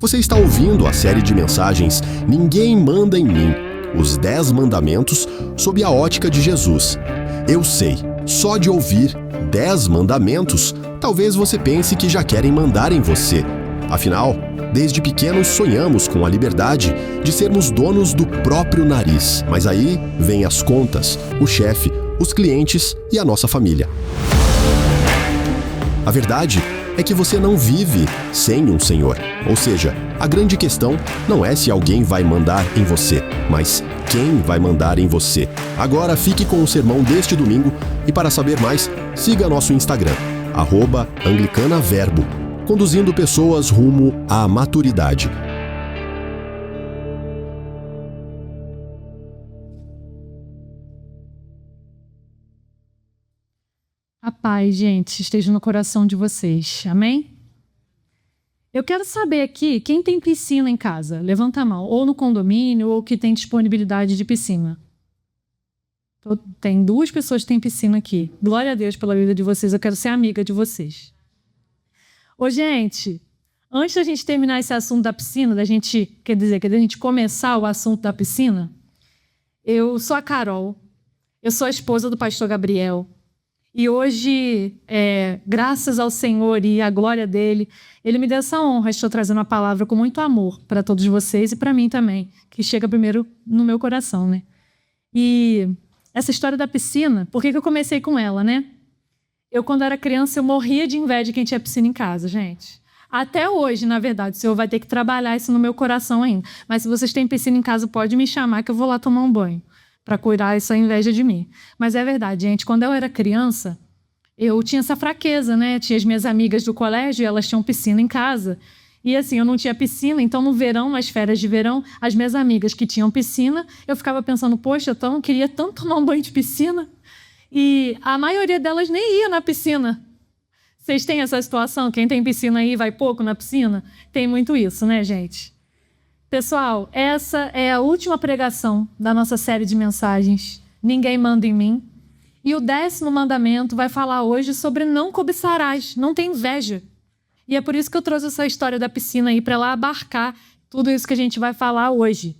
Você está ouvindo a série de mensagens Ninguém Manda em Mim, os 10 mandamentos sob a ótica de Jesus. Eu sei, só de ouvir 10 mandamentos, talvez você pense que já querem mandar em você. Afinal, desde pequenos sonhamos com a liberdade de sermos donos do próprio nariz. Mas aí vem as contas, o chefe, os clientes e a nossa família. A verdade é que você não vive sem um senhor. Ou seja, a grande questão não é se alguém vai mandar em você, mas quem vai mandar em você. Agora fique com o sermão deste domingo e para saber mais, siga nosso Instagram, @anglicanaverbo, conduzindo pessoas rumo à maturidade. A paz, gente, esteja no coração de vocês. Amém? Eu quero saber aqui, quem tem piscina em casa? Levanta a mão. Ou no condomínio, ou que tem disponibilidade de piscina. Tem 2 pessoas que têm piscina aqui. Glória a Deus pela vida de vocês. Eu quero ser amiga de vocês. Ô, gente, antes da gente terminar esse assunto da piscina, da gente começar o assunto da piscina, eu sou a Carol. Eu sou a esposa do pastor Gabriel. E hoje, graças ao Senhor e à glória dele, ele me deu essa honra. Estou trazendo uma palavra com muito amor para todos vocês e para mim também, que chega primeiro no meu coração, né? E essa história da piscina, por que eu comecei com ela, né? Eu, quando era criança, eu morria de inveja de quem tinha piscina em casa, gente. Até hoje, na verdade, o Senhor vai ter que trabalhar isso no meu coração ainda. Mas se vocês têm piscina em casa, pode me chamar que eu vou lá tomar um banho, para curar essa inveja de mim. Mas é verdade, gente, quando eu era criança, eu tinha essa fraqueza, né? Tinha as minhas amigas do colégio, elas tinham piscina em casa. E assim, eu não tinha piscina, então no verão, nas férias de verão, as minhas amigas que tinham piscina, eu ficava pensando, poxa, eu queria tanto tomar um banho de piscina. E a maioria delas nem ia na piscina. Vocês têm essa situação? Quem tem piscina aí vai pouco na piscina? Tem muito isso, né, gente? Pessoal, essa é a última pregação da nossa série de mensagens, Ninguém Manda em Mim. E o 10º mandamento vai falar hoje sobre não cobiçarás, não ter inveja. E é por isso que eu trouxe essa história da piscina aí, para ela abarcar tudo isso que a gente vai falar hoje.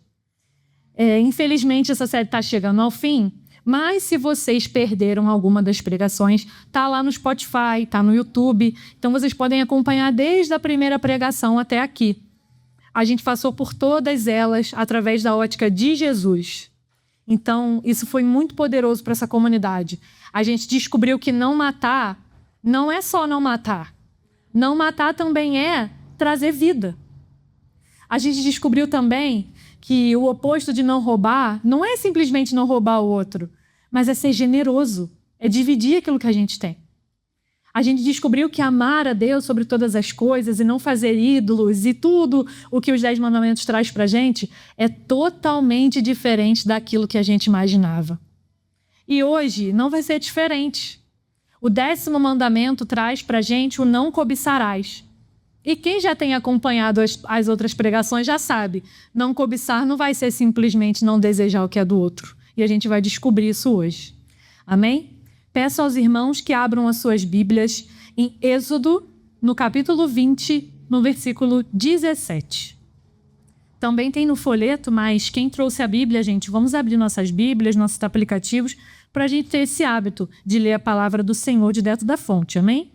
Infelizmente, essa série está chegando ao fim, mas se vocês perderam alguma das pregações, tá lá no Spotify, tá no YouTube, então vocês podem acompanhar desde a primeira pregação até aqui. A gente passou por todas elas através da ótica de Jesus. Então, isso foi muito poderoso para essa comunidade. A gente descobriu que não matar não é só não matar. Não matar também é trazer vida. A gente descobriu também que o oposto de não roubar não é simplesmente não roubar o outro, mas é ser generoso, é dividir aquilo que a gente tem. A gente descobriu que amar a Deus sobre todas as coisas e não fazer ídolos e tudo o que os 10 mandamentos traz para a gente é totalmente diferente daquilo que a gente imaginava. E hoje não vai ser diferente. O 10º mandamento traz para a gente o não cobiçarás. E quem já tem acompanhado as outras pregações já sabe, não cobiçar não vai ser simplesmente não desejar o que é do outro. E a gente vai descobrir isso hoje. Amém? Peço aos irmãos que abram as suas Bíblias em Êxodo, no capítulo 20, no versículo 17. Também tem no folheto, mas quem trouxe a Bíblia, gente, vamos abrir nossas Bíblias, nossos aplicativos, para a gente ter esse hábito de ler a palavra do Senhor de dentro da fonte, amém?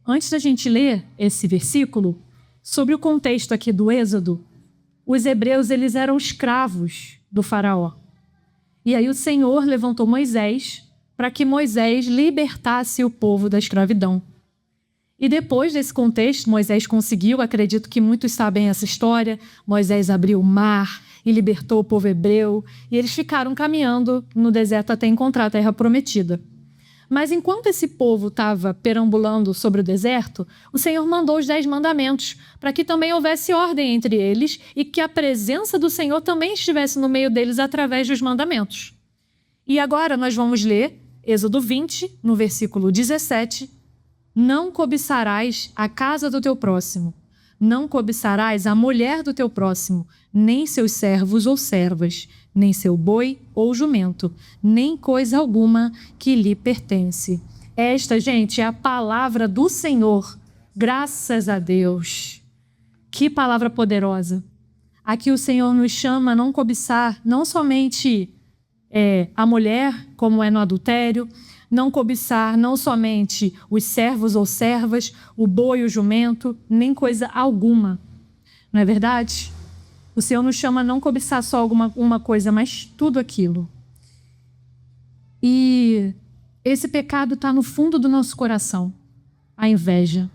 Antes da gente ler esse versículo, sobre o contexto aqui do Êxodo, os hebreus eles eram escravos do faraó. E aí o Senhor levantou Moisés para que Moisés libertasse o povo da escravidão. E depois desse contexto, Moisés conseguiu, acredito que muitos sabem essa história, Moisés abriu o mar e libertou o povo hebreu, e eles ficaram caminhando no deserto até encontrar a terra prometida. Mas enquanto esse povo estava perambulando sobre o deserto, o Senhor mandou os 10 mandamentos, para que também houvesse ordem entre eles e que a presença do Senhor também estivesse no meio deles através dos mandamentos. E agora nós vamos ler Êxodo 20, no versículo 17. Não cobiçarás a casa do teu próximo, não cobiçarás a mulher do teu próximo, nem seus servos ou servas, nem seu boi ou jumento, nem coisa alguma que lhe pertence. Esta, gente, é a palavra do Senhor. Graças a Deus. Que palavra poderosa. Aqui o Senhor nos chama a não cobiçar não somente a mulher, como é no adultério, não cobiçar não somente os servos ou servas, o boi, o jumento, nem coisa alguma. Não é verdade? O Senhor nos chama a não cobiçar só uma coisa, mas tudo aquilo. E esse pecado está no fundo do nosso coração, a inveja.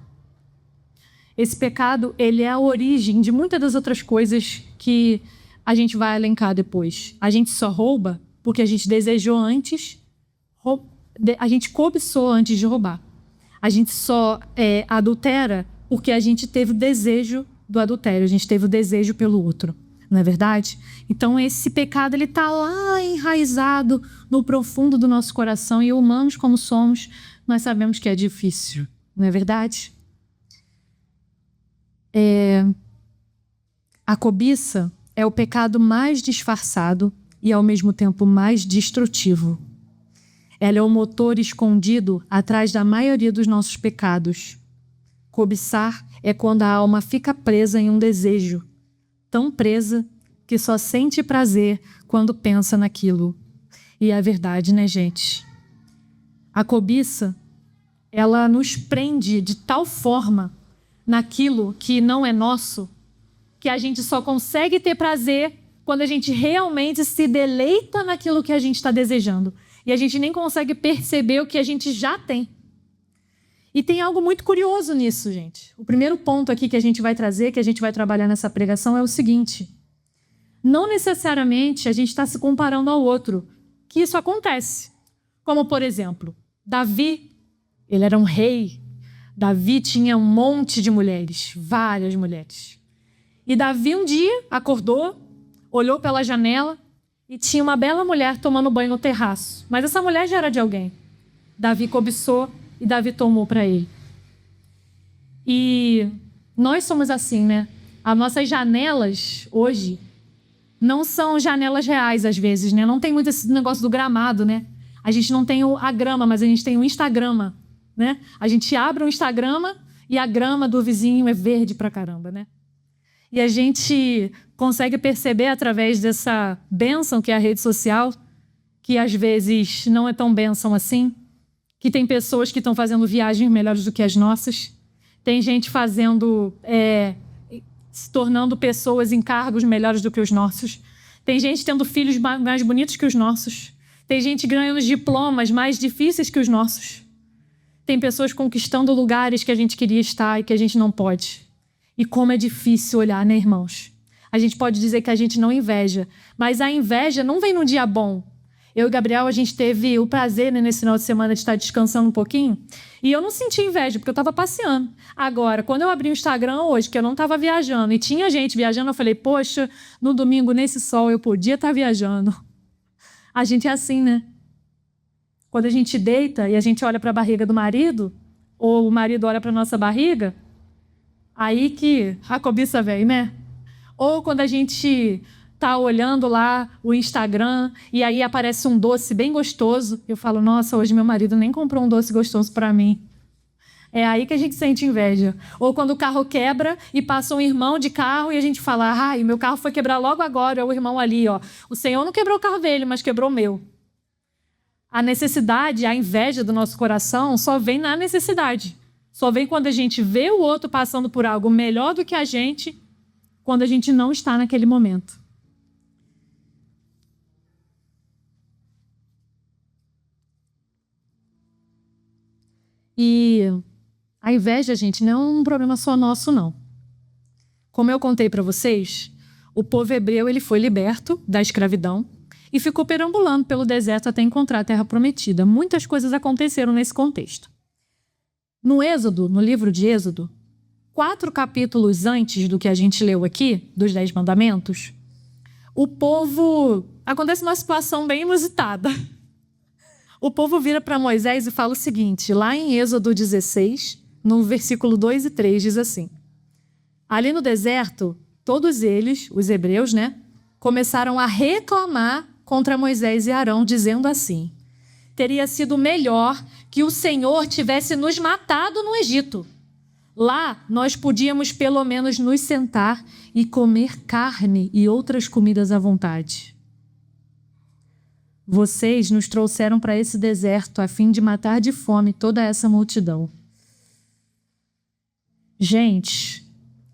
Esse pecado, ele é a origem de muitas das outras coisas que a gente vai elencar depois. A gente só rouba porque a gente desejou antes, a gente cobiçou antes de roubar. A gente só adultera porque a gente teve o desejo do adultério, a gente teve o desejo pelo outro, não é verdade? Então esse pecado, ele está lá enraizado no profundo do nosso coração, e humanos como somos, nós sabemos que é difícil, não é verdade? A cobiça é o pecado mais disfarçado e ao mesmo tempo mais destrutivo. Ela é o motor escondido atrás da maioria dos nossos pecados. Cobiçar é quando a alma fica presa em um desejo, tão presa que só sente prazer quando pensa naquilo. E é a verdade, né, gente? A cobiça, ela nos prende de tal forma naquilo que não é nosso, que a gente só consegue ter prazer quando a gente realmente se deleita naquilo que a gente está desejando. E a gente nem consegue perceber o que a gente já tem. E tem algo muito curioso nisso, gente. O primeiro ponto aqui que a gente vai trazer, que a gente vai trabalhar nessa pregação, é o seguinte: não necessariamente a gente está se comparando ao outro, que isso acontece. Como, por exemplo, Davi, ele era um rei. Davi tinha um monte de mulheres, várias mulheres. E Davi um dia acordou, olhou pela janela e tinha uma bela mulher tomando banho no terraço. Mas essa mulher já era de alguém. Davi cobiçou e Davi tomou para ele. E nós somos assim, né? As nossas janelas hoje não são janelas reais às vezes, né? Não tem muito esse negócio do gramado, né? A gente não tem a grama, mas a gente tem o Instagrama, né? A gente abre o Instagrama e a grama do vizinho é verde pra caramba, né? E a gente consegue perceber através dessa bênção que é a rede social, que às vezes não é tão bênção assim, que tem pessoas que estão fazendo viagens melhores do que as nossas, tem gente fazendo, se tornando pessoas em cargos melhores do que os nossos, tem gente tendo filhos mais bonitos que os nossos, tem gente ganhando diplomas mais difíceis que os nossos, tem pessoas conquistando lugares que a gente queria estar e que a gente não pode. E como é difícil olhar, né, irmãos? A gente pode dizer que a gente não inveja, mas a inveja não vem num dia bom. Eu e Gabriel, a gente teve o prazer, né, nesse final de semana de estar descansando um pouquinho, e eu não senti inveja, porque eu estava passeando. Agora, quando eu abri o Instagram hoje, que eu não estava viajando, e tinha gente viajando, eu falei, poxa, no domingo, nesse sol, eu podia estar viajando. A gente é assim, né? Quando a gente deita e a gente olha para a barriga do marido, ou o marido olha para a nossa barriga, aí que a cobiça vem, né? Ou quando a gente tá olhando lá o Instagram e aí aparece um doce bem gostoso, eu falo, nossa, hoje meu marido nem comprou um doce gostoso para mim. É aí que a gente sente inveja. Ou quando o carro quebra e passa um irmão de carro e a gente fala, ai, meu carro foi quebrar logo agora, é o irmão ali, ó. O Senhor não quebrou o carro dele, mas quebrou o meu. A necessidade, a inveja do nosso coração só vem na necessidade. Só vem quando a gente vê o outro passando por algo melhor do que a gente, quando a gente não está naquele momento. E a inveja, gente, não é um problema só nosso, não. Como eu contei para vocês, o povo hebreu ele foi liberto da escravidão e ficou perambulando pelo deserto até encontrar a terra prometida. Muitas coisas aconteceram nesse contexto. No Êxodo, no livro de Êxodo, 4 capítulos antes do que a gente leu aqui, dos 10 mandamentos, o povo... Acontece uma situação bem inusitada. O povo vira para Moisés e fala o seguinte, lá em Êxodo 16, no versículo 2 e 3, diz assim, ali no deserto, todos eles, os hebreus, né, começaram a reclamar contra Moisés e Arão, dizendo assim, teria sido melhor que o Senhor tivesse nos matado no Egito. Lá, nós podíamos pelo menos nos sentar e comer carne e outras comidas à vontade. Vocês nos trouxeram para esse deserto a fim de matar de fome toda essa multidão. Gente,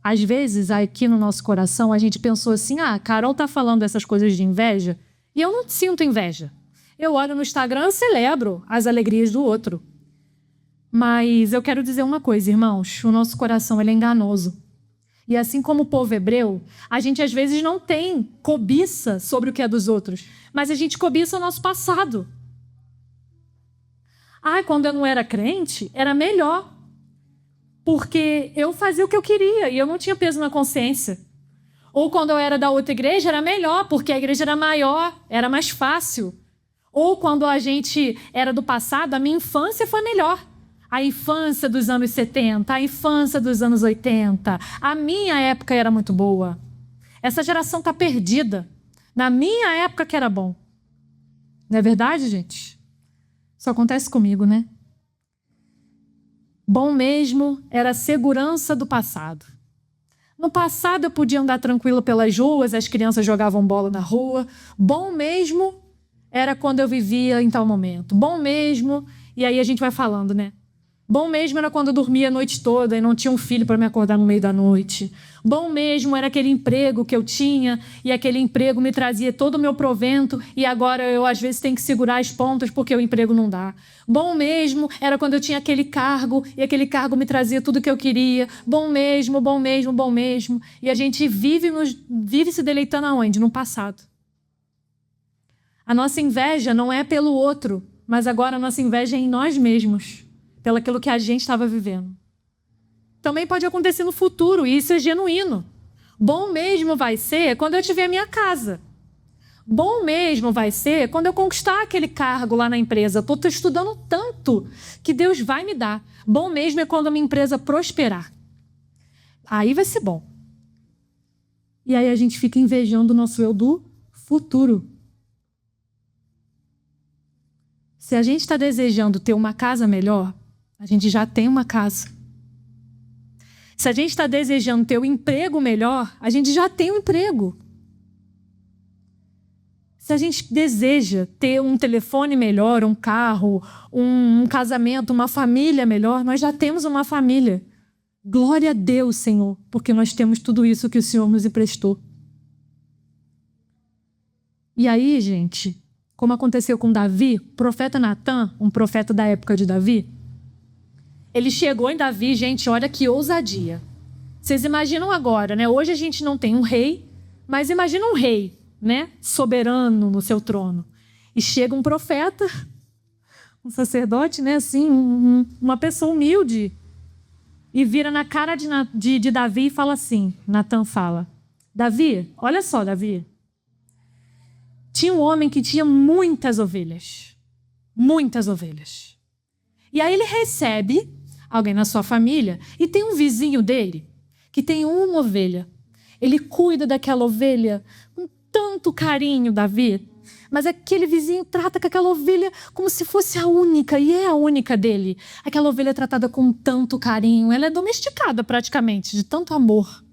às vezes aqui no nosso coração a gente pensou assim, a Carol tá falando essas coisas de inveja e eu não sinto inveja. Eu olho no Instagram e celebro as alegrias do outro. Mas eu quero dizer uma coisa, irmãos, o nosso coração ele é enganoso. E assim como o povo hebreu, a gente às vezes não tem cobiça sobre o que é dos outros, mas a gente cobiça o nosso passado. Quando eu não era crente, era melhor. Porque eu fazia o que eu queria e eu não tinha peso na consciência. Ou quando eu era da outra igreja, era melhor, porque a igreja era maior, era mais fácil. Ou quando a gente era do passado, a minha infância foi melhor. A infância dos anos 70, a infância dos anos 80. A minha época era muito boa. Essa geração está perdida. Na minha época que era bom. Não é verdade, gente? Isso acontece comigo, né? Bom mesmo era a segurança do passado. No passado eu podia andar tranquilo pelas ruas, as crianças jogavam bola na rua. Bom mesmo era quando eu vivia em tal momento. Bom mesmo, e aí a gente vai falando, né? Bom mesmo era quando eu dormia a noite toda e não tinha um filho para me acordar no meio da noite. Bom mesmo era aquele emprego que eu tinha e aquele emprego me trazia todo o meu provento e agora eu às vezes tenho que segurar as pontas porque o emprego não dá. Bom mesmo era quando eu tinha aquele cargo e aquele cargo me trazia tudo que eu queria. Bom mesmo, bom mesmo, bom mesmo. E a gente vive se deleitando aonde? No passado. A nossa inveja não é pelo outro, mas agora a nossa inveja é em nós mesmos. Pelo aquilo que a gente estava vivendo. Também pode acontecer no futuro, e isso é genuíno. Bom mesmo vai ser quando eu tiver a minha casa. Bom mesmo vai ser quando eu conquistar aquele cargo lá na empresa. Estou estudando tanto que Deus vai me dar. Bom mesmo é quando a minha empresa prosperar. Aí vai ser bom. E aí a gente fica invejando o nosso eu do futuro. Se a gente está desejando ter uma casa melhor, a gente já tem uma casa. Se a gente está desejando ter um emprego melhor, a gente já tem um emprego. Se a gente deseja ter um telefone melhor, um carro, um casamento, uma família melhor, nós já temos uma família. Glória a Deus, Senhor, porque nós temos tudo isso que o Senhor nos emprestou. E aí, gente, como aconteceu com Davi, o profeta Natan, um profeta da época de Davi, ele chegou em Davi, gente, olha que ousadia. Vocês imaginam agora, né? Hoje a gente não tem um rei, mas imagina um rei, né? Soberano no seu trono. E chega um profeta, um sacerdote, né? Assim, uma pessoa humilde. E vira na cara de Davi e fala assim, Natan fala, Davi, olha só, Davi. Tinha um homem que tinha muitas ovelhas. Muitas ovelhas. E aí ele recebe alguém na sua família e tem um vizinho dele que tem uma ovelha. Ele cuida daquela ovelha com tanto carinho, Davi. Mas aquele vizinho trata com aquela ovelha como se fosse a única, e é a única dele. Aquela ovelha é tratada com tanto carinho, ela é domesticada praticamente, de tanto amor.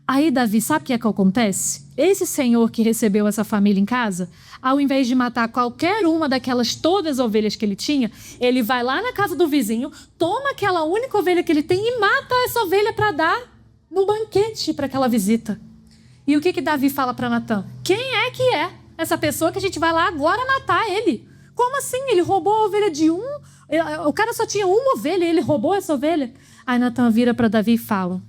Aí, Davi, sabe o que é que acontece? Esse senhor que recebeu essa família em casa, ao invés de matar qualquer uma daquelas todas as ovelhas que ele tinha, ele vai lá na casa do vizinho, toma aquela única ovelha que ele tem e mata essa ovelha para dar no banquete para aquela visita. E o que Davi fala para Natan? Quem é que é essa pessoa que a gente vai lá agora matar ele? Como assim? Ele roubou a ovelha de um? O cara só tinha uma ovelha e ele roubou essa ovelha? Aí Natan vira para Davi e fala,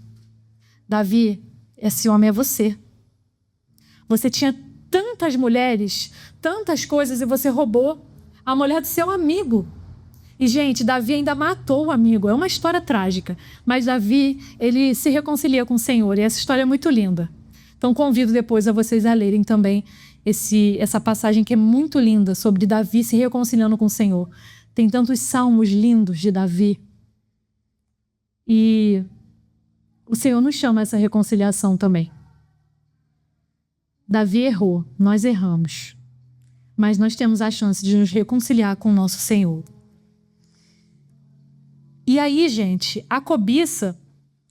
Davi, esse homem é você. Você tinha tantas mulheres, tantas coisas e você roubou a mulher do seu amigo. E, gente, Davi ainda matou o amigo. É uma história trágica. Mas Davi, ele se reconcilia com o Senhor. E essa história é muito linda. Então, convido depois a vocês a lerem também essa passagem que é muito linda sobre Davi se reconciliando com o Senhor. Tem tantos salmos lindos de Davi. E o Senhor nos chama a essa reconciliação também. Davi errou, nós erramos. Mas nós temos a chance de nos reconciliar com o nosso Senhor. E aí, gente, a cobiça,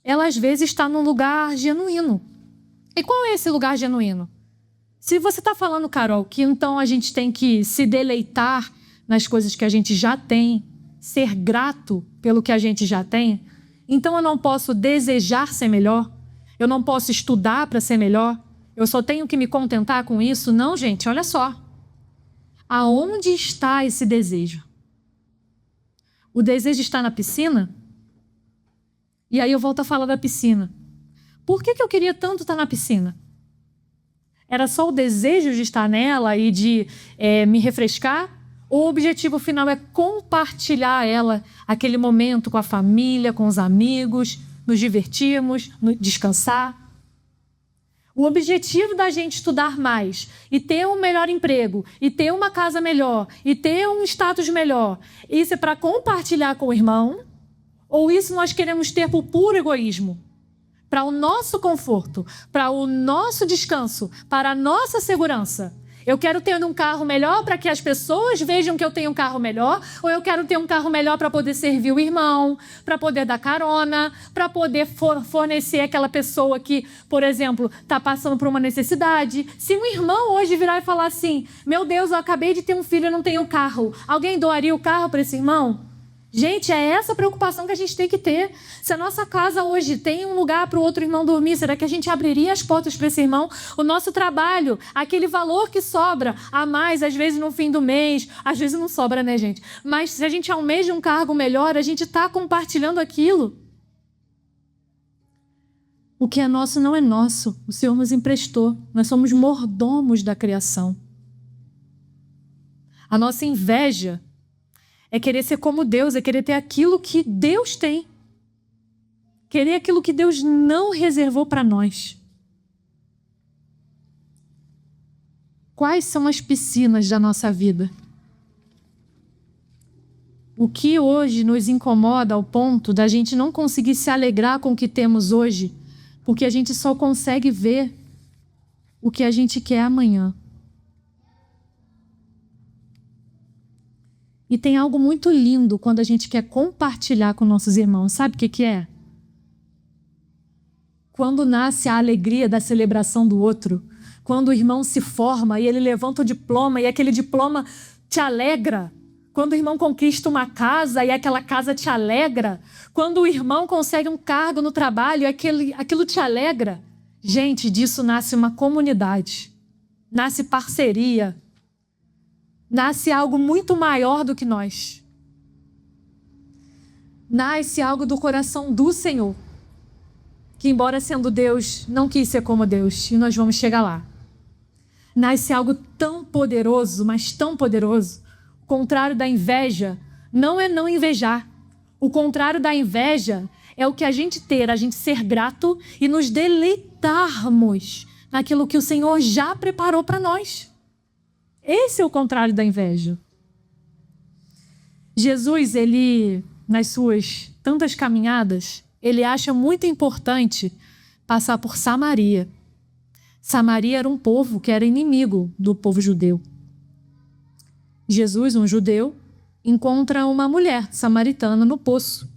ela às vezes está num lugar genuíno. E qual é esse lugar genuíno? Se você está falando, Carol, que então a gente tem que se deleitar nas coisas que a gente já tem, ser grato pelo que a gente já tem, então eu não posso desejar ser melhor, eu não posso estudar para ser melhor, eu só tenho que me contentar com isso? Não, gente, olha só. Aonde está esse desejo? O desejo está na piscina? E aí eu volto a falar da piscina. Por que eu queria tanto estar na piscina? Era só o desejo de estar nela e de me refrescar? Ou o objetivo final é compartilhar ela, aquele momento com a família, com os amigos, nos divertirmos, descansar? O objetivo da gente estudar mais e ter um melhor emprego, e ter uma casa melhor, e ter um status melhor, isso é para compartilhar com o irmão? Ou isso nós queremos ter por puro egoísmo? Para o nosso conforto, para o nosso descanso, para a nossa segurança? Eu quero ter um carro melhor para que as pessoas vejam que eu tenho um carro melhor, ou eu quero ter um carro melhor para poder servir o irmão, para poder dar carona, para poder fornecer aquela pessoa que, por exemplo, está passando por uma necessidade. Se um irmão hoje virar e falar assim, meu Deus, eu acabei de ter um filho e não tenho carro, alguém doaria o carro para esse irmão? Gente, é essa preocupação que a gente tem que ter. Se a nossa casa hoje tem um lugar para o outro irmão dormir, será que a gente abriria as portas para esse irmão? O nosso trabalho, aquele valor que sobra a mais, às vezes no fim do mês, às vezes não sobra, né, gente? Mas se a gente almeja um cargo melhor, a gente está compartilhando aquilo. O que é nosso não é nosso, o Senhor nos emprestou. Nós somos mordomos da criação. A nossa inveja é querer ser como Deus, é querer ter aquilo que Deus tem. Querer aquilo que Deus não reservou para nós. Quais são as piscinas da nossa vida? O que hoje nos incomoda ao ponto da gente não conseguir se alegrar com o que temos hoje, porque a gente só consegue ver o que a gente quer amanhã. E tem algo muito lindo quando a gente quer compartilhar com nossos irmãos. Sabe o que é? Quando nasce a alegria da celebração do outro. Quando o irmão se forma e ele levanta o diploma e aquele diploma te alegra. Quando o irmão conquista uma casa e aquela casa te alegra. Quando o irmão consegue um cargo no trabalho e aquilo te alegra. Gente, disso nasce uma comunidade. Nasce parceria. Nasce algo muito maior do que nós. Nasce algo do coração do Senhor, que embora sendo Deus, não quis ser como Deus, e nós vamos chegar lá. Nasce algo tão poderoso, mas tão poderoso. O contrário da inveja não é não invejar. O contrário da inveja é o que a gente ser grato e nos deleitarmos naquilo que o Senhor já preparou para nós. Esse é o contrário da inveja. Jesus, ele, nas suas tantas caminhadas, ele acha muito importante passar por Samaria. Samaria era um povo que era inimigo do povo judeu. Jesus, um judeu, encontra uma mulher samaritana no poço.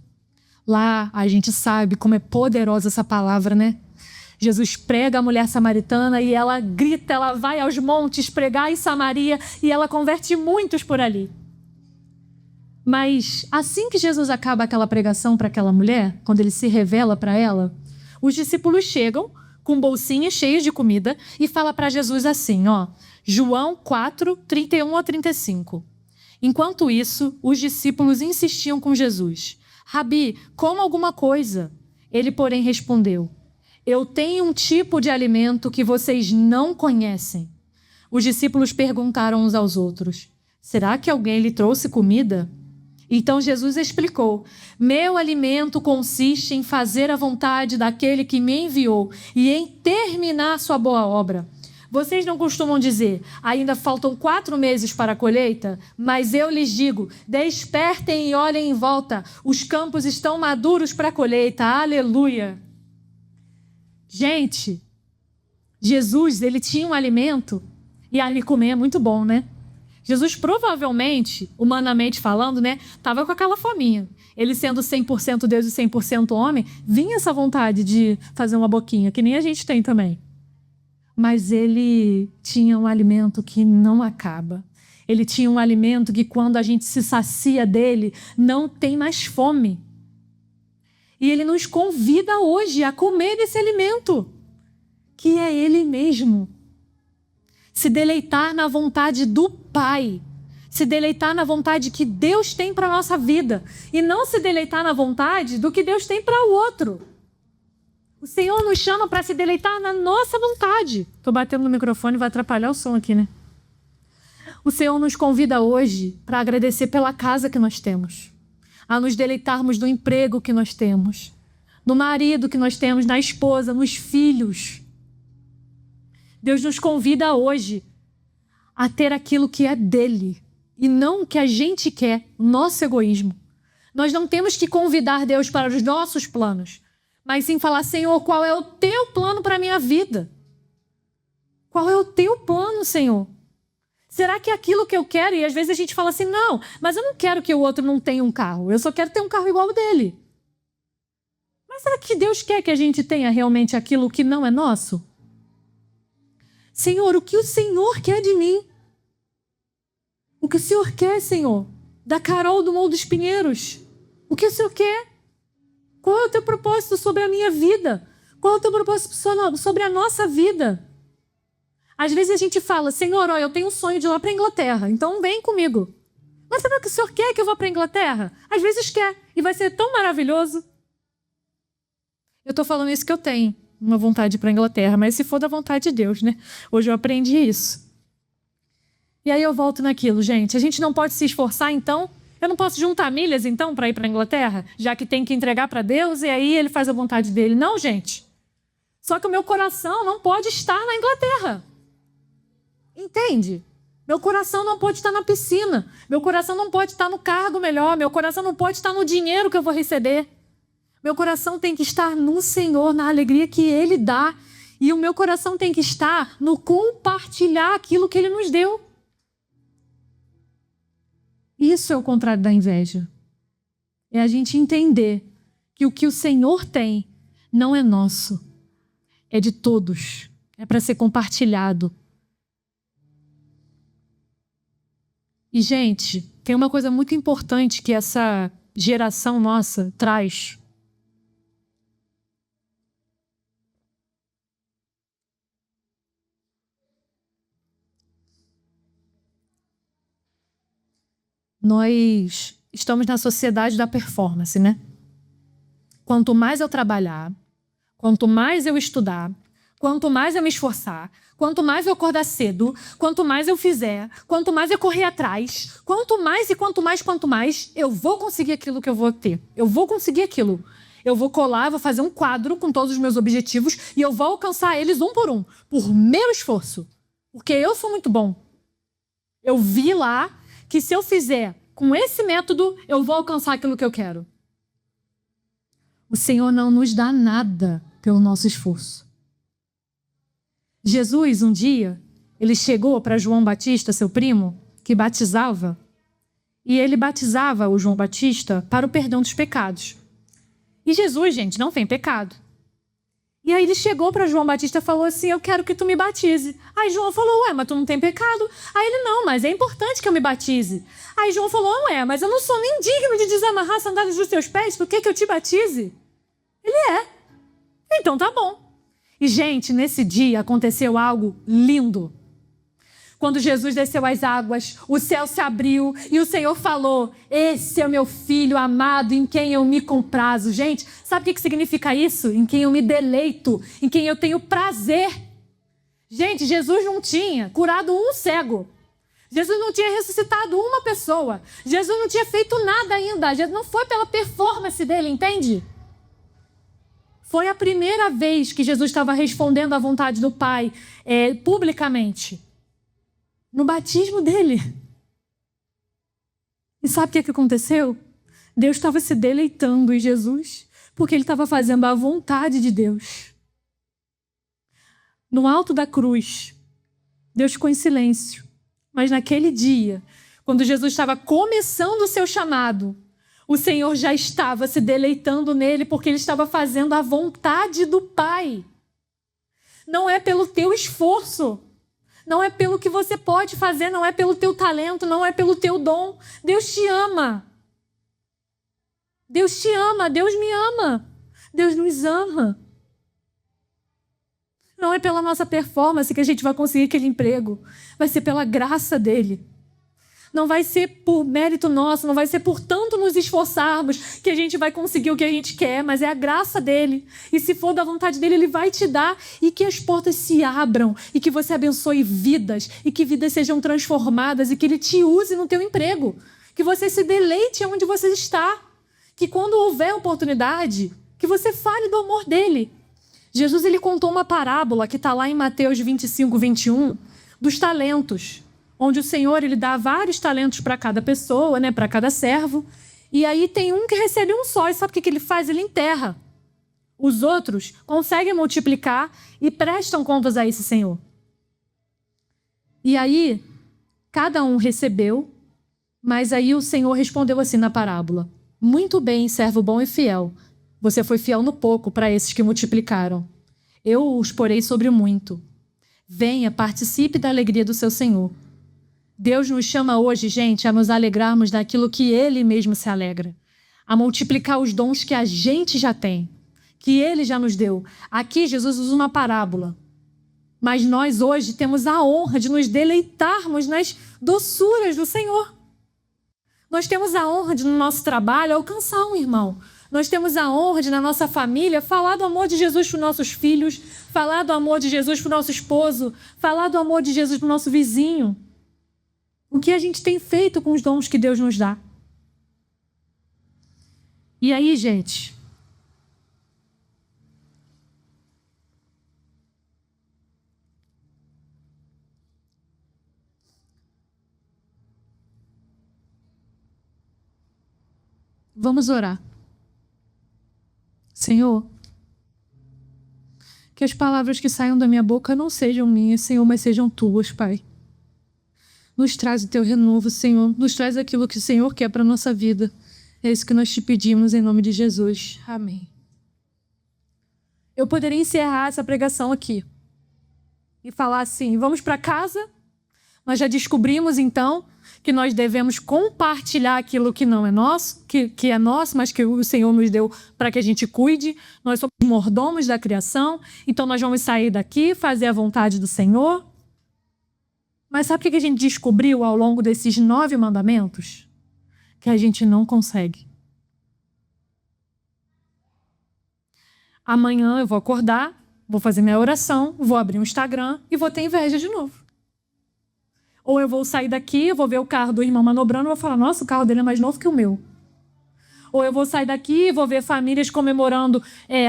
Lá a gente sabe como é poderosa essa palavra, né? Jesus prega a mulher samaritana e ela grita, ela vai aos montes pregar em Samaria e ela converte muitos por ali. Mas assim que Jesus acaba aquela pregação para aquela mulher, quando ele se revela para ela, os discípulos chegam com bolsinhas cheias de comida e fala para Jesus assim, João 4, 31 a 35. Enquanto isso, os discípulos insistiam com Jesus. Rabi, coma alguma coisa. Ele, porém, respondeu, eu tenho um tipo de alimento que vocês não conhecem. Os discípulos perguntaram uns aos outros, será que alguém lhe trouxe comida? Então Jesus explicou, meu alimento consiste em fazer a vontade daquele que me enviou e em terminar sua boa obra. Vocês não costumam dizer, ainda faltam 4 meses para a colheita? Mas eu lhes digo, despertem e olhem em volta, os campos estão maduros para a colheita, aleluia. Gente, Jesus, ele tinha um alimento, e ali comer é muito bom, né? Jesus provavelmente, humanamente falando, né, estava com aquela fominha. Ele sendo 100% Deus e 100% homem, vinha essa vontade de fazer uma boquinha, que nem a gente tem também. Mas ele tinha um alimento que não acaba. Ele tinha um alimento que, quando a gente se sacia dele, não tem mais fome. E ele nos convida hoje a comer desse alimento, que é ele mesmo. Se deleitar na vontade do Pai. Se deleitar na vontade que Deus tem para a nossa vida. E não se deleitar na vontade do que Deus tem para o outro. O Senhor nos chama para se deleitar na nossa vontade. Estou batendo no microfone, vai atrapalhar o som aqui, né? O Senhor nos convida hoje para agradecer pela casa que nós temos. A nos deleitarmos do emprego que nós temos. No marido que nós temos, na esposa, nos filhos. Deus nos convida hoje a ter aquilo que é dele e não o que a gente quer, o nosso egoísmo. Nós não temos que convidar Deus para os nossos planos, mas sim falar: Senhor, qual é o teu plano para a minha vida? Qual é o teu plano, Senhor? Será que é aquilo que eu quero? E às vezes a gente fala assim: não, mas eu não quero que o outro não tenha um carro, eu só quero ter um carro igual ao dele. Mas será que Deus quer que a gente tenha realmente aquilo que não é nosso? Senhor, o que o Senhor quer de mim? O que o Senhor quer, Senhor? Da Carol do Morro dos Pinheiros? O que o Senhor quer? Qual é o teu propósito sobre a minha vida? Qual é o teu propósito sobre a nossa vida? Às vezes a gente fala: Senhor, ó, eu tenho um sonho de ir lá para a Inglaterra, então vem comigo. Mas será que o Senhor quer que eu vá para a Inglaterra? Às vezes quer, e vai ser tão maravilhoso. Eu estou falando isso que eu tenho uma vontade de ir para a Inglaterra, mas se for da vontade de Deus, né? Hoje eu aprendi isso. E aí eu volto naquilo, gente. A gente não pode se esforçar, então? Eu não posso juntar milhas, então, para ir para a Inglaterra? Já que tem que entregar para Deus e aí ele faz a vontade dele. Não, gente. Só que o meu coração não pode estar na Inglaterra. Entende? Meu coração não pode estar na piscina. Meu coração não pode estar no cargo melhor. Meu coração não pode estar no dinheiro que eu vou receber. Meu coração tem que estar no Senhor, na alegria que Ele dá. E o meu coração tem que estar no compartilhar aquilo que Ele nos deu. Isso é o contrário da inveja. É a gente entender que o que o Senhor tem não é nosso. É de todos. É para ser compartilhado. E, gente, tem uma coisa muito importante que essa geração nossa traz. Nós estamos na sociedade da performance, né? Quanto mais eu trabalhar, quanto mais eu estudar, quanto mais eu me esforçar, quanto mais eu acordar cedo, quanto mais eu fizer, quanto mais eu correr atrás, quanto mais, eu vou conseguir aquilo que eu vou ter. Eu vou conseguir aquilo. Eu vou colar, vou fazer um quadro com todos os meus objetivos e eu vou alcançar eles um por meu esforço. Porque eu sou muito bom. Eu vi lá que se eu fizer com esse método, eu vou alcançar aquilo que eu quero. O Senhor não nos dá nada pelo nosso esforço. Jesus, um dia, ele chegou para João Batista, seu primo, que batizava, e ele batizava o João Batista para o perdão dos pecados. E Jesus, gente, não tem pecado. E aí ele chegou para João Batista e falou assim: eu quero que tu me batize. Aí João falou: ué, mas tu não tem pecado. Aí ele: não, mas é importante que eu me batize. Aí João falou: ué, mas eu não sou nem digno de desamarrar as sandálias dos teus pés, tu quer que eu te batize? Ele é. Então tá bom. E, gente, nesse dia aconteceu algo lindo. Quando Jesus desceu às águas, o céu se abriu e o Senhor falou: esse é o meu filho amado em quem eu me comprazo. Gente, sabe o que significa isso? Em quem eu me deleito, em quem eu tenho prazer. Gente, Jesus não tinha curado um cego. Jesus não tinha ressuscitado uma pessoa. Jesus não tinha feito nada ainda. Não foi pela performance dele, entende? Foi a primeira vez que Jesus estava respondendo à vontade do Pai publicamente. No batismo dele. E sabe o que aconteceu? Deus estava se deleitando em Jesus, porque ele estava fazendo a vontade de Deus. No alto da cruz, Deus ficou em silêncio. Mas naquele dia, quando Jesus estava começando o seu chamado, o Senhor já estava se deleitando nele porque ele estava fazendo a vontade do Pai. Não é pelo teu esforço, não é pelo que você pode fazer, não é pelo teu talento, não é pelo teu dom. Deus te ama. Deus te ama, Deus me ama. Deus nos ama. Não é pela nossa performance que a gente vai conseguir aquele emprego. Vai ser pela graça dele. Não vai ser por mérito nosso, não vai ser por tanto nos esforçarmos que a gente vai conseguir o que a gente quer, mas é a graça dele. E se for da vontade dele, ele vai te dar, e que as portas se abram, e que você abençoe vidas, e que vidas sejam transformadas, e que ele te use no teu emprego. Que você se deleite onde você está. Que quando houver oportunidade, que você fale do amor dele. Jesus ele contou uma parábola que está lá em Mateus 25, 21, dos talentos, onde o Senhor ele dá vários talentos para cada pessoa, né, para cada servo, e aí tem um que recebe um só, e sabe o que ele faz? Ele enterra. Os outros conseguem multiplicar e prestam contas a esse Senhor. E aí, cada um recebeu, mas aí o Senhor respondeu assim na parábola: muito bem, servo bom e fiel. Você foi fiel no pouco para esses que multiplicaram. Eu os porei sobre o muito. Venha, participe da alegria do seu Senhor. Deus nos chama hoje, gente, a nos alegrarmos daquilo que Ele mesmo se alegra. A multiplicar os dons que a gente já tem, que Ele já nos deu. Aqui Jesus usa uma parábola. Mas nós hoje temos a honra de nos deleitarmos nas doçuras do Senhor. Nós temos a honra de, no nosso trabalho, alcançar um irmão. Nós temos a honra de, na nossa família, falar do amor de Jesus para os nossos filhos, falar do amor de Jesus para o nosso esposo, falar do amor de Jesus para o nosso vizinho. O que a gente tem feito com os dons que Deus nos dá? E aí, gente, vamos orar. Senhor, que as palavras que saiam da minha boca não sejam minhas, Senhor, mas sejam tuas, Pai. Nos traz o teu renovo, Senhor. Nos traz aquilo que o Senhor quer para a nossa vida. É isso que nós te pedimos em nome de Jesus. Amém. Eu poderia encerrar essa pregação aqui e falar assim: vamos para casa. Nós já descobrimos, então, que nós devemos compartilhar aquilo que não é nosso, que é nosso, mas que o Senhor nos deu para que a gente cuide. Nós somos mordomos da criação, então nós vamos sair daqui, fazer a vontade do Senhor. Mas sabe o que a gente descobriu ao longo desses 9 mandamentos? Que a gente não consegue. Amanhã eu vou acordar, vou fazer minha oração, vou abrir um Instagram e vou ter inveja de novo. Ou eu vou sair daqui, eu vou ver o carro do irmão manobrando e vou falar: nossa, o carro dele é mais novo que o meu. Ou eu vou sair daqui e vou ver famílias comemorando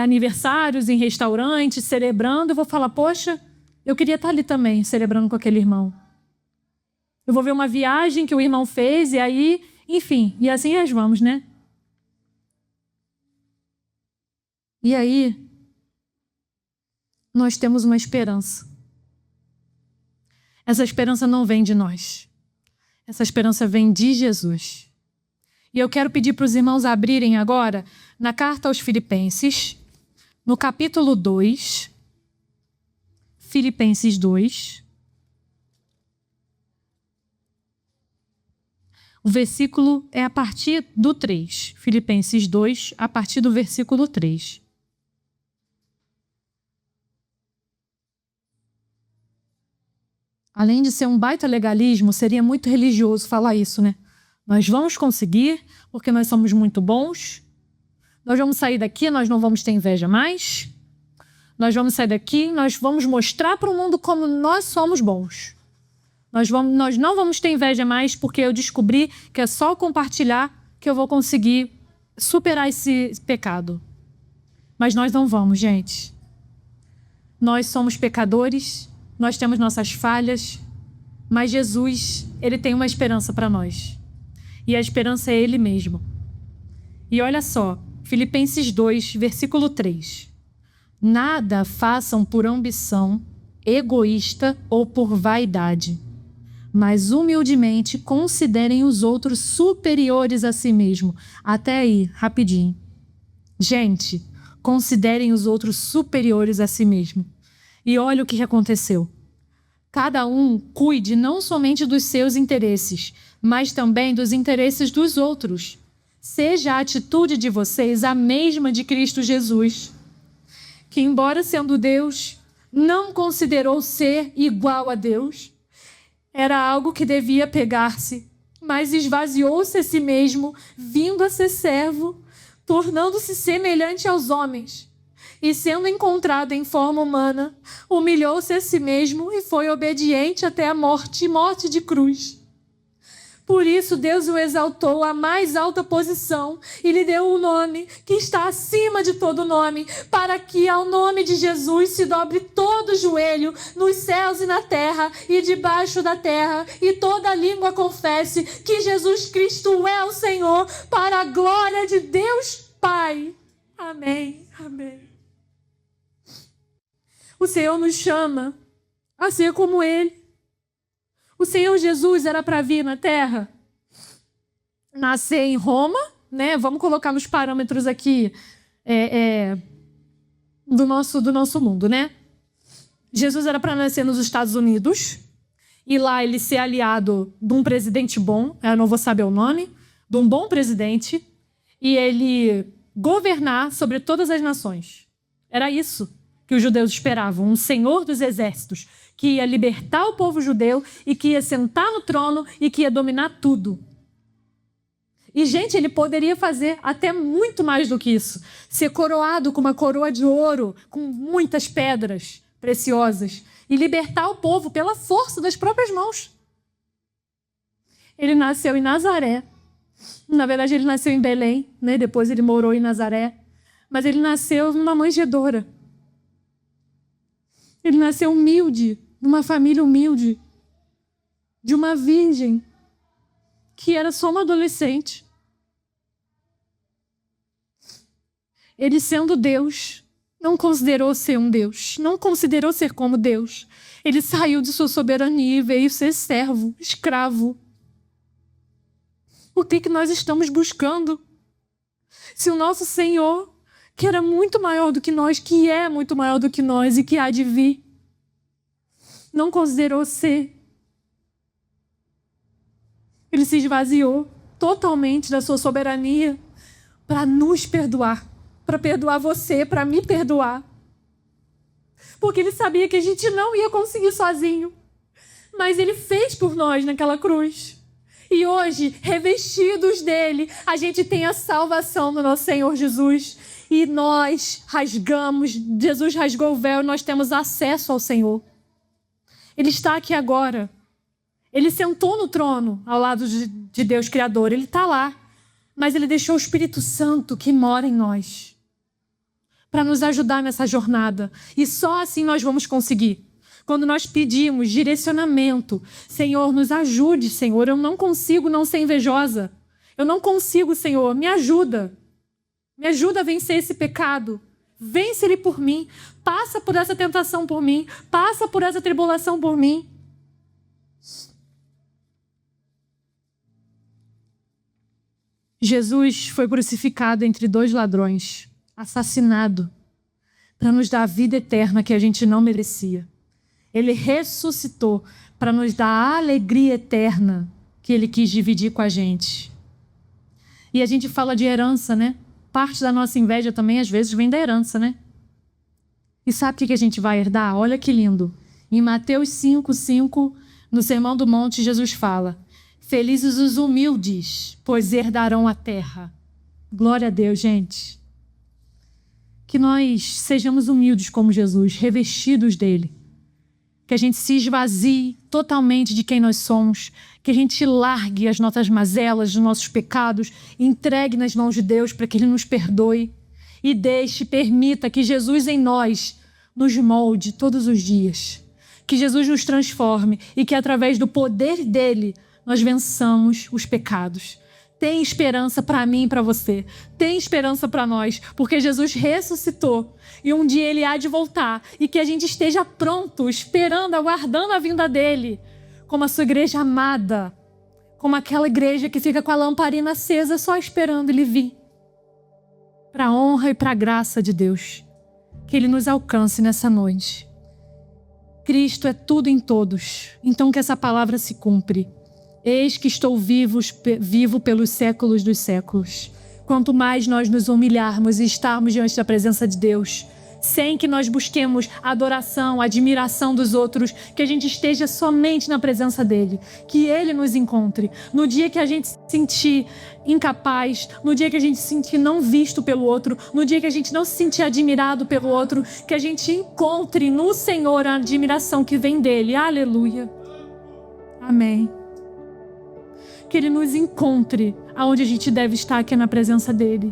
aniversários em restaurantes, celebrando, e vou falar: poxa, eu queria estar ali também, celebrando com aquele irmão. Eu vou ver uma viagem que o irmão fez, e aí, enfim, e assim nós vamos, né? E aí, nós temos uma esperança. Essa esperança não vem de nós. Essa esperança vem de Jesus. E eu quero pedir para os irmãos abrirem agora na carta aos Filipenses, no capítulo 2, Filipenses 2, o versículo é a partir do 3. Filipenses 2, a partir do versículo 3. Além de ser um baita legalismo, seria muito religioso falar isso, né? Nós vamos conseguir, porque nós somos muito bons. Nós vamos sair daqui, nós não vamos ter inveja mais. Nós vamos sair daqui, nós vamos mostrar para o mundo como nós somos bons. Nós não vamos ter inveja mais, porque eu descobri que é só compartilhar que eu vou conseguir superar esse pecado. Mas nós não vamos, gente. Nós somos pecadores, nós temos nossas falhas, mas Jesus, Ele tem uma esperança para nós. E a esperança é Ele mesmo. E olha só, Filipenses 2, versículo 3. Nada façam por ambição, egoísta ou por vaidade, mas humildemente considerem os outros superiores a si mesmo. Até aí, rapidinho. Gente, considerem os outros superiores a si mesmo. E olha o que aconteceu. Cada um cuide não somente dos seus interesses, mas também dos interesses dos outros. Seja a atitude de vocês a mesma de Cristo Jesus, que, embora sendo Deus, não considerou ser igual a Deus. Era algo que devia pegar-se, mas esvaziou-se a si mesmo, vindo a ser servo, tornando-se semelhante aos homens. E sendo encontrado em forma humana, humilhou-se a si mesmo e foi obediente até a morte, morte de cruz. Por isso Deus o exaltou à mais alta posição e lhe deu um nome que está acima de todo nome, para que ao nome de Jesus se dobre todo o joelho nos céus e na terra e debaixo da terra, e toda língua confesse que Jesus Cristo é o Senhor, para a glória de Deus Pai. Amém. Amém. O Senhor nos chama a ser como Ele. O Senhor Jesus era para vir na Terra, nascer em Roma, né? Vamos colocar nos parâmetros aqui do nosso mundo, né? Jesus era para nascer nos Estados Unidos e lá ele ser aliado de um presidente bom, eu não vou saber o nome, de um bom presidente, e ele governar sobre todas as nações. Era isso que os judeus esperavam, um senhor dos exércitos, que ia libertar o povo judeu e que ia sentar no trono e que ia dominar tudo. E, gente, ele poderia fazer até muito mais do que isso. Ser coroado com uma coroa de ouro, com muitas pedras preciosas, e libertar o povo pela força das próprias mãos. Ele nasceu em Nazaré. Na verdade, ele nasceu em Belém, né? Depois ele morou em Nazaré. Mas ele nasceu numa manjedoura. Ele nasceu humilde, numa família humilde, de uma virgem que era só uma adolescente. Ele, sendo Deus, não considerou ser um Deus, não considerou ser como Deus. Ele saiu de sua soberania e veio ser servo, escravo. O que nós estamos buscando? Se o nosso Senhor, que era muito maior do que nós, que é muito maior do que nós e que há de vir, não considerou ser. Ele se esvaziou totalmente da sua soberania para nos perdoar, para perdoar você, para me perdoar. Porque ele sabia que a gente não ia conseguir sozinho. Mas ele fez por nós naquela cruz. E hoje, revestidos dele, a gente tem a salvação do nosso Senhor Jesus. E nós rasgamos, Jesus rasgou o véu e nós temos acesso ao Senhor. Ele está aqui agora. Ele sentou no trono ao lado de Deus Criador. Ele está lá. Mas ele deixou o Espírito Santo que mora em nós para nos ajudar nessa jornada. E só assim nós vamos conseguir. Quando nós pedimos direcionamento, Senhor, nos ajude, Senhor. Eu não consigo não ser invejosa. Eu não consigo, Senhor. Me ajuda. Me ajuda a vencer esse pecado. Vence ele por mim. Passa por essa tentação por mim. Passa por essa tribulação por mim. Jesus foi crucificado entre dois ladrões, assassinado, para nos dar a vida eterna que a gente não merecia. Ele ressuscitou para nos dar a alegria eterna que ele quis dividir com a gente. E a gente fala de herança, né? Parte da nossa inveja também, às vezes, vem da herança, né? E sabe o que a gente vai herdar? Olha que lindo. Em Mateus 5:5, no Sermão do Monte, Jesus fala: felizes os humildes, pois herdarão a terra. Glória a Deus, gente. Que nós sejamos humildes como Jesus, revestidos dele. Que a gente se esvazie totalmente de quem nós somos. Que a gente largue as nossas mazelas, os nossos pecados, entregue nas mãos de Deus para que ele nos perdoe. E permita que Jesus em nós nos molde todos os dias. Que Jesus nos transforme e que através do poder dele nós vençamos os pecados. Tem esperança para mim e para você. Tem esperança para nós, porque Jesus ressuscitou e um dia ele há de voltar e que a gente esteja pronto, esperando, aguardando a vinda dele, como a sua igreja amada, como aquela igreja que fica com a lamparina acesa só esperando Ele vir. Para a honra e para a graça de Deus, que Ele nos alcance nessa noite. Cristo é tudo em todos, então que essa palavra se cumpre. Eis que estou vivo pelos séculos dos séculos. Quanto mais nós nos humilharmos e estarmos diante da presença de Deus, sem que nós busquemos a adoração, a admiração dos outros, que a gente esteja somente na presença dEle, que Ele nos encontre. No dia que a gente se sentir incapaz, no dia que a gente se sentir não visto pelo outro, no dia que a gente não se sentir admirado pelo outro, que a gente encontre no Senhor a admiração que vem dEle. Aleluia. Amém. Que Ele nos encontre aonde a gente deve estar, aqui na presença dEle.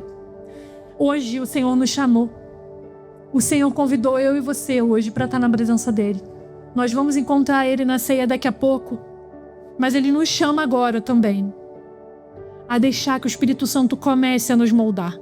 Hoje o Senhor nos chamou. O Senhor convidou eu e você hoje para estar na presença dEle. Nós vamos encontrar Ele na ceia daqui a pouco, mas Ele nos chama agora também a deixar que o Espírito Santo comece a nos moldar.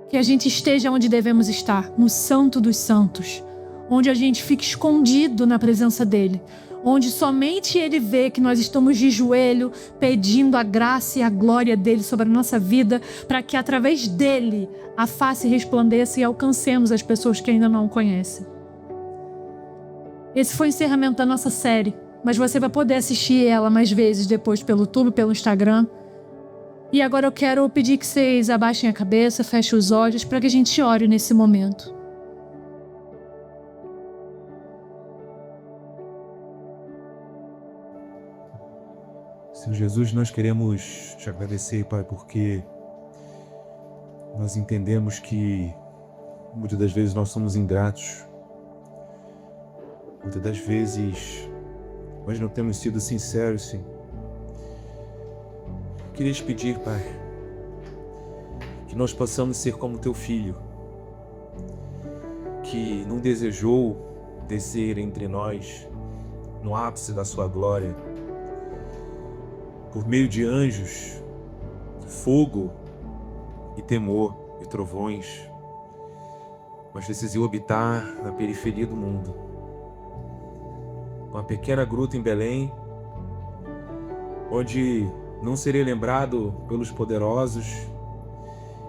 Que a gente esteja onde devemos estar, no Santo dos Santos, onde a gente fique escondido na presença dEle, onde somente Ele vê que nós estamos de joelho, pedindo a graça e a glória dEle sobre a nossa vida, para que através dEle a face resplandeça e alcancemos as pessoas que ainda não o conhecem. Esse foi o encerramento da nossa série, mas você vai poder assistir ela mais vezes depois pelo YouTube, pelo Instagram. E agora eu quero pedir que vocês abaixem a cabeça, fechem os olhos, para que a gente ore nesse momento. Senhor Jesus, nós queremos te agradecer, Pai, porque nós entendemos que muitas das vezes nós somos ingratos. Muitas das vezes nós não temos sido sinceros, Senhor. Queria te pedir, Pai, que nós possamos ser como teu filho, que não desejou descer entre nós no ápice da sua glória, por meio de anjos, fogo e temor e trovões, mas decidiu habitar na periferia do mundo, uma pequena gruta em Belém, onde não seria lembrado pelos poderosos,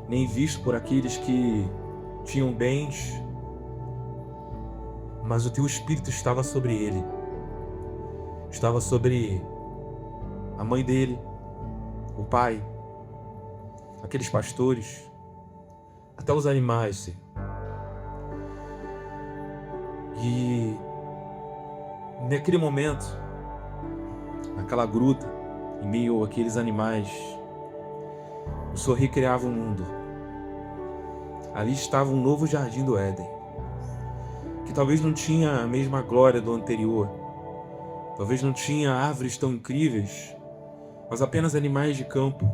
nem visto por aqueles que tinham bens, mas o teu Espírito estava sobre ele, estava sobre a mãe dele, o pai, aqueles pastores, até os animais, Senhor. E naquele momento, naquela gruta, em meio àqueles animais, o Senhor recriava o mundo. Ali estava um novo jardim do Éden, que talvez não tinha a mesma glória do anterior, talvez não tinha árvores tão incríveis, mas apenas animais de campo,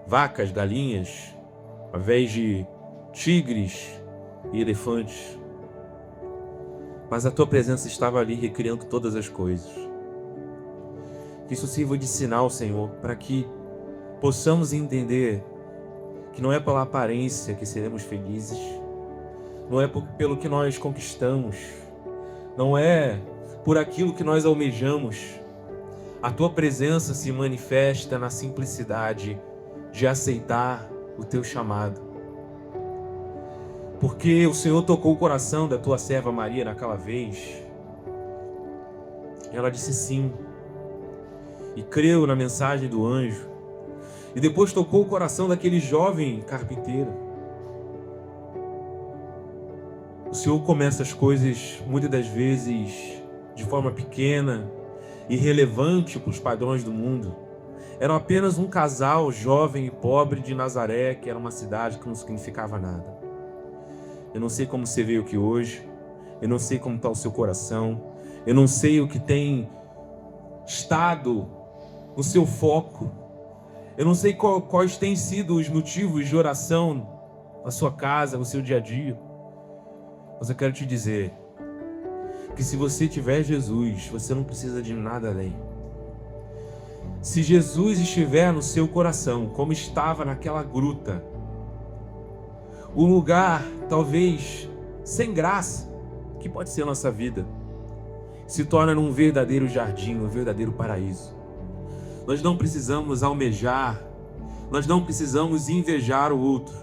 vacas, galinhas, ao invés de tigres e elefantes. Mas a tua presença estava ali recriando todas as coisas. Que isso sirva de sinal, Senhor, para que possamos entender que não é pela aparência que seremos felizes, não é pelo que nós conquistamos, não é por aquilo que nós almejamos. A tua presença se manifesta na simplicidade de aceitar o teu chamado. Porque o Senhor tocou o coração da tua serva Maria naquela vez. Ela disse sim. E creu na mensagem do anjo. E depois tocou o coração daquele jovem carpinteiro. O Senhor começa as coisas muitas das vezes de forma pequena, irrelevante para os padrões do mundo. Eram apenas um casal jovem e pobre de Nazaré, que era uma cidade que não significava nada. Eu não sei como você veio aqui hoje, eu não sei como está o seu coração, eu não sei o que tem estado no seu foco, eu não sei quais têm sido os motivos de oração na sua casa, no seu dia a dia, mas eu quero te dizer que se você tiver Jesus, você não precisa de nada além. Se Jesus estiver no seu coração, como estava naquela gruta, um lugar talvez sem graça, que pode ser a nossa vida, se torna um verdadeiro jardim, um verdadeiro paraíso. Nós não precisamos almejar, nós não precisamos invejar o outro.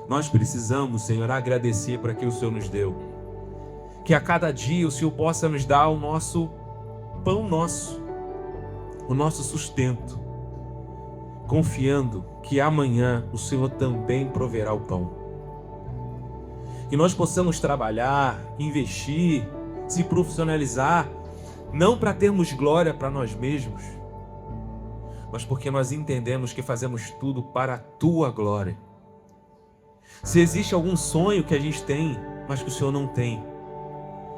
Nós precisamos, Senhor, agradecer por aquilo que o Senhor nos deu. Que a cada dia o Senhor possa nos dar o nosso pão nosso, o nosso sustento, confiando que amanhã o Senhor também proverá o pão. Que nós possamos trabalhar, investir, se profissionalizar, não para termos glória para nós mesmos, mas porque nós entendemos que fazemos tudo para a Tua glória. Se existe algum sonho que a gente tem, mas que o Senhor não tem,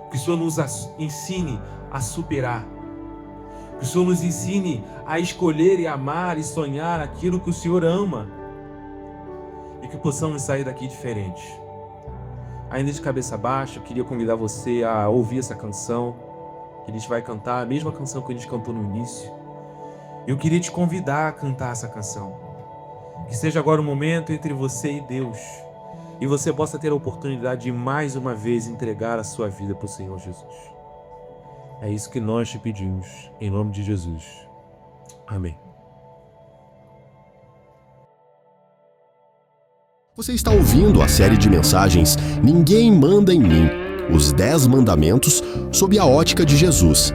que o Senhor nos ensine a superar, que o Senhor nos ensine a escolher e amar e sonhar aquilo que o Senhor ama, e que possamos sair daqui diferentes. Ainda de cabeça baixa, eu queria convidar você a ouvir essa canção que a gente vai cantar, a mesma canção que a gente cantou no início. Eu queria te convidar a cantar essa canção. Que seja agora o momento entre você e Deus, e você possa ter a oportunidade de mais uma vez entregar a sua vida para o Senhor Jesus. É isso que nós te pedimos, em nome de Jesus. Amém. Você está ouvindo a série de mensagens Ninguém Manda em Mim, os 10 mandamentos sob a ótica de Jesus.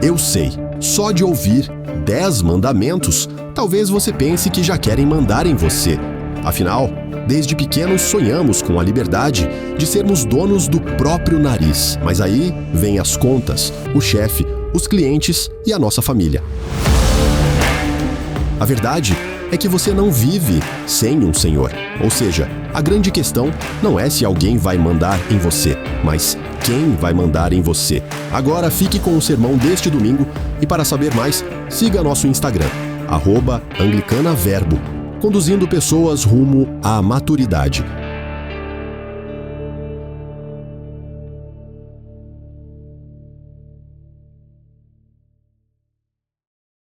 Eu sei, só de ouvir 10 mandamentos, talvez você pense que já querem mandar em você. Afinal, desde pequenos sonhamos com a liberdade de sermos donos do próprio nariz. Mas aí vêm as contas, o chefe, os clientes e a nossa família. A verdade é que você não vive sem um senhor. Ou seja, a grande questão não é se alguém vai mandar em você, mas quem vai mandar em você. Agora fique com o sermão deste domingo e para saber mais, siga nosso Instagram, @anglicanaverbo, conduzindo pessoas rumo à maturidade.